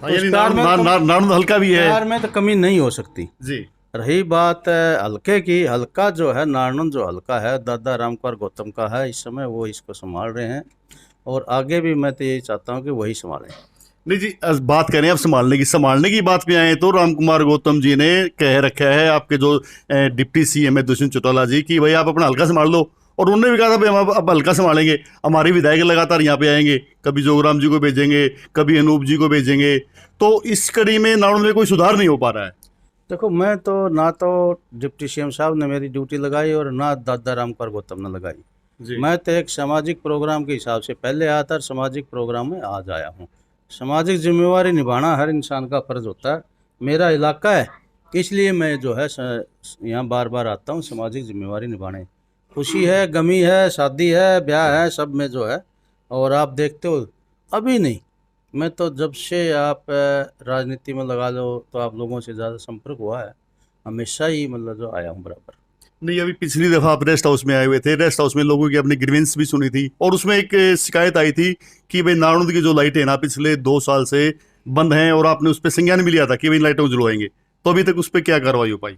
हाँ, तो इस यानी प्यार में नारनौंद हल्का भी है। प्यार में तो कमी नहीं हो सकती। जी। रही बात हल्के की, हल्का जो है नारायण जो हल्का है दादा रामकुमार गौतम का है, इस समय वो इसको संभाल रहे हैं और आगे भी मैं तो यही चाहता हूँ कि वही संभालें। नहीं जी, बात करें अब संभालने की बात पे आए तो राम कुमार गौतम जी ने कह रखा है आपके जो डिप्टी सीएम है दुष्यंत चौटाला जी की भाई आप अपना हल्का संभाल लो, और उन्होंने भी कहा था भाई हम अब हल्का संभालेंगे। हमारे विधायक लगातार यहाँ पे आएंगे, कभी जोगराम जी को भेजेंगे, कभी अनूप जी को भेजेंगे, तो इस कड़ी में नाउन में कोई सुधार नहीं हो पा रहा है। देखो, मैं तो ना तो डिप्टी सीएम साहब ने मेरी ड्यूटी लगाई और ना दादा रामकुमार गौतम ने लगाई। जी। मैं तो एक सामाजिक प्रोग्राम के हिसाब से पहले आया था और सामाजिक प्रोग्राम में आज आया हूँ। सामाजिक जिम्मेवारी निभाना हर इंसान का फर्ज होता है। मेरा इलाका है, इसलिए मैं जो है यहाँ बार बार आता हूँ सामाजिक जिम्मेवारी निभाने। खुशी है, गमी है, शादी है, ब्याह है, सब में जो है। और आप देखते हो, अभी नहीं, मैं तो जब से आप राजनीति में लगा लो तो आप लोगों से ज़्यादा संपर्क हुआ है, हमेशा ही मतलब जो आया हूँ बराबर। नहीं, अभी पिछली दफा आप रेस्ट हाउस में आए हुए थे, रेस्ट हाउस में लोगों की अपनी ग्रीवेंस भी सुनी थी और उसमें एक शिकायत आई थी कि भाई नारनौंद की जो लाइटें ना पिछले 2 साल से बंद हैं, और आपने उस पर संज्ञान भी लिया था कि भाई लाइटों को जुड़वाएंगे, तो अभी तक उस पर क्या कार्रवाई हो पाई?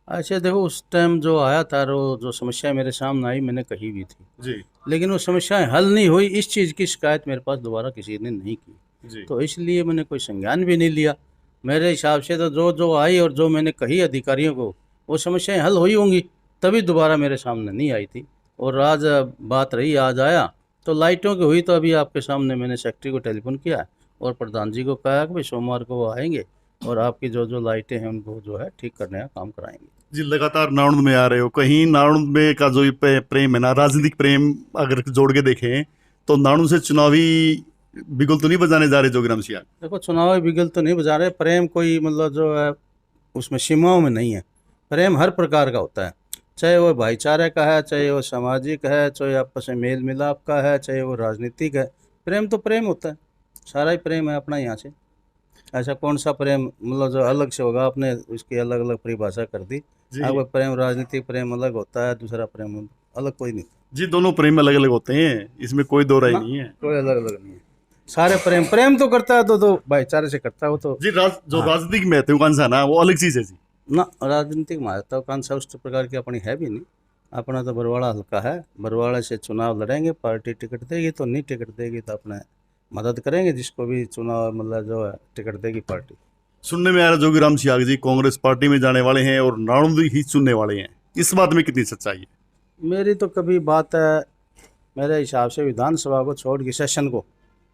अच्छा देखो, उस टाइम जो आया था, वो जो समस्या मेरे सामने आई मैंने कही भी थी, जी। लेकिन वो समस्याएं हल नहीं हुई। इस चीज़ की शिकायत मेरे पास दोबारा किसी ने नहीं की, जी। तो इसलिए मैंने कोई संज्ञान भी नहीं लिया। मेरे हिसाब से तो जो जो आई और जो मैंने कही अधिकारियों को, वो समस्याएं हल हुई होंगी, तभी दोबारा मेरे सामने नहीं आई थी। और आज बात रही, आज आया तो लाइटों की हुई, तो अभी आपके सामने मैंने सेक्रेटरी को टेलीफोन किया है और प्रधान जी को कहा कि भाई सोमवार को वो आएंगे और आपकी जो जो लाइटें हैं उनको जो है ठीक करने का काम कराएंगे। जी, लगातार नारनौंद में आ रहे हो, कहीं नारनौंद में का जो ये प्रेम है ना, राजनीतिक प्रेम अगर जोड़ के देखें तो नारनौंद से चुनावी बिगुल तो नहीं बजाने जा रहे जोगराम सियाल? देखो, चुनावी बिगल तो नहीं बजा रहे, प्रेम कोई मतलब जो है उसमें सीमाओं में नहीं है। प्रेम हर प्रकार का होता है, चाहे वो भाईचारे का है, चाहे वो सामाजिक है, चाहे आपस में मेल मिलाप का है, चाहे वो राजनीतिक है। प्रेम तो प्रेम होता है, सारा ही प्रेम है अपना यहाँ से। ऐसा कौन सा प्रेम मतलब जो अलग से होगा, आपने उसकी अलग अलग परिभाषा कर दी। जी। आपका प्रेम, राजनीतिक प्रेम अलग होता है, दूसरा प्रेम अलग कोई नहीं जी, दोनों प्रेम अलग अलग होते हैं, इसमें कोई दो राय ना, नहीं है। कोई अलग अलग नहीं है। सारे प्रेम प्रेम तो करता है तो भाईचारे से करता है वो तो। जी, जो हाँ, राजनीतिक महत्वाकांक्षा है ना वो अलग चीज है जी। ना राजनीतिक महत्वाकांक्षा उस प्रकार की अपनी है भी नहीं। अपना तो बरवाड़ा हल्का है, बरवाड़ा से चुनाव लड़ेंगे, पार्टी टिकट देगी तो नहीं, टिकट देगी तो अपने मदद करेंगे जिसको भी चुनाव मतलब जो है टिकट देगी पार्टी। सुनने में आ रहा जोगीराम सियाग जी कांग्रेस पार्टी में जाने वाले हैं और नारनौंद ही चुनने वाले हैं, इस बात में कितनी सच्चाई है? मेरी तो कभी बात है, मेरे हिसाब से विधानसभा को छोड़ के सेशन को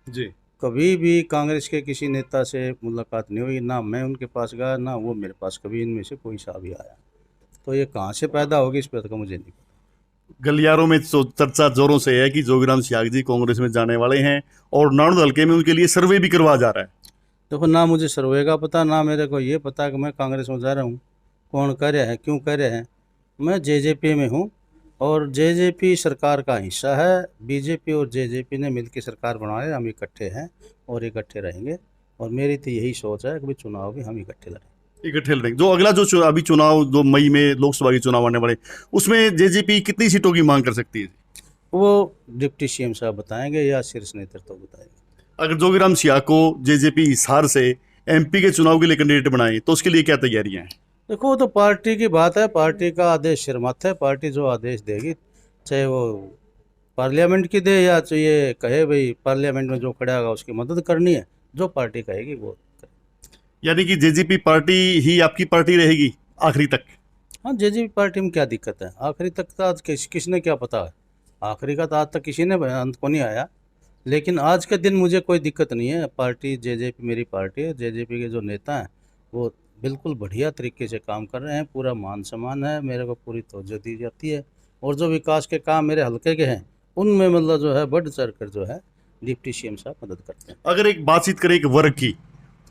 जी। कभी भी कांग्रेस के किसी नेता से मुलाकात नहीं हुई, ना मैं उनके पास गया ना वो मेरे पास, कभी इनमें से कोई सा भी आया। तो ये कहाँ से पैदा होगी इस पर तो मुझे नहीं पता। गलियारों में तो चर्चा जोरों से है कि जोगीराम सियाग जी कांग्रेस में जाने वाले हैं और नारनौंद हल्के में उनके लिए सर्वे भी करवा जा रहा है। देखो, ना मुझे सर्वे का पता, ना मेरे को ये पता कि मैं कांग्रेस में जा रहा हूँ। कौन कह रहा है, क्यों कह रहे हैं? मैं जेजेपी में हूँ और जेजेपी सरकार का हिस्सा है। बीजेपी और जेजेपी ने मिलकर सरकार बनाया, हम इकट्ठे हैं और इकट्ठे रहेंगे। और मेरी तो यही सोच है कि भाई चुनाव भी हम इकट्ठे लड़ें। इकट्ठे लड़ेंगे। जो अगला जो अभी चुनाव जो मई में लोकसभा के चुनाव आने वाले, उसमें जेजेपी कितनी सीटों की मांग कर सकती है? वो डिप्टी सीएम साहब बताएंगे या शीर्ष नेतृत्व बताएंगे। अगर जोगीराम सियाग को जेजेपी हिसार से एमपी के चुनाव के लिए कैंडिडेट बनाए तो उसके लिए क्या तैयारियां हैं? देखो, वो तो पार्टी की बात है, पार्टी का आदेश सिरमत है, पार्टी जो आदेश देगी, चाहे वो पार्लियामेंट की दे या चाहिए कहे भाई पार्लियामेंट में जो खड़ा होगा उसकी मदद करनी है, जो पार्टी कहेगी वो करें। यानी कि जेजेपी पार्टी ही आपकी पार्टी रहेगी आखिरी तक? हाँ, जेजेपी पार्टी में क्या दिक्कत है? आखिरी तक तो आज किसने क्या पता है, आखिरी का तो आज तक किसी ने अंत को नहीं आया। लेकिन आज के दिन मुझे कोई दिक्कत नहीं है, पार्टी जेजेपी मेरी पार्टी है। जेजेपी के जो नेता हैं वो बिल्कुल बढ़िया तरीके से काम कर रहे हैं, पूरा मान सम्मान है, मेरे को पूरी तवज्जो दी जाती है। और जो विकास के काम मेरे हल्के के हैं उनमें मतलब जो है बढ़ चढ़ कर जो है डिप्टी सीएम साहब मदद करते हैं। अगर एक बातचीत करें एक वर्ग की,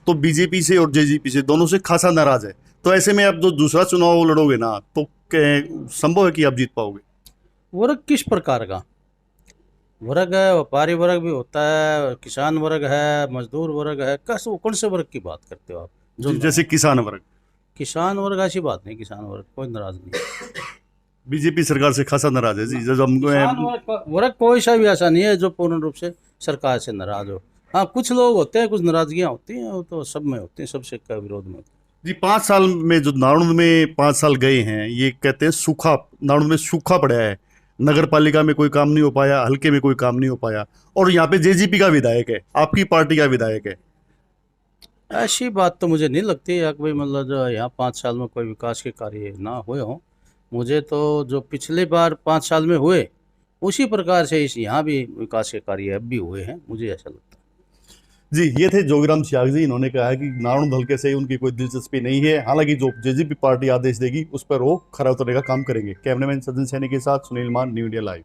तो बीजेपी से और जेजेपी से दोनों से खासा नाराज है, तो ऐसे में आप जो दूसरा चुनाव लड़ोगे ना तो संभव है कि आप जीत पाओगे? वर्ग किस प्रकार का वर्ग है? व्यापारी वर्ग भी होता है, किसान वर्ग है, मजदूर वर्ग है, कौन से वर्ग की बात करते हो आप? जो जैसे किसान वर्ग। किसान वर्ग, ऐसी बात नहीं, किसान वर्ग कोई नाराज नहीं। बीजेपी सरकार से खासा नाराज है जी, जब हम किसान वर्ग कोई सा भी ऐसा नहीं है जो पूर्ण रूप से सरकार से नाराज हो। हाँ, कुछ लोग होते हैं, कुछ नाराजगियाँ होती हैं, वो तो सब में होती हैं, सब सिक्का विरोध में होती हैं। जी 5 साल में जो नारनौंद में 5 साल गए हैं, ये कहते हैं सूखा, नारनौंद में सूखा पड़ा है, नगर पालिका में कोई काम नहीं हो पाया, हल्के में कोई काम नहीं हो पाया, और यहाँ पे जेजेपी का विधायक है, आपकी पार्टी का विधायक है। ऐसी बात तो मुझे नहीं लगती है कि भाई मतलब जो यहाँ 5 साल में कोई विकास के कार्य ना हुए हों। मुझे तो जो पिछले बार 5 साल में हुए उसी प्रकार से इस यहाँ भी विकास के कार्य अब भी हुए हैं, मुझे ऐसा लगता है। जी ये थे जोगीराम सियाग जी। इन्होंने कहा है कि नारनौंद हल्के से उनकी कोई दिलचस्पी नहीं है, हालांकि जो जेजेपी पार्टी आदेश देगी उस पर वो खरा उतरने का काम करेंगे। कैमरामैन सज्जन सैनी के साथ सुनील मान, न्यू इंडिया लाइव।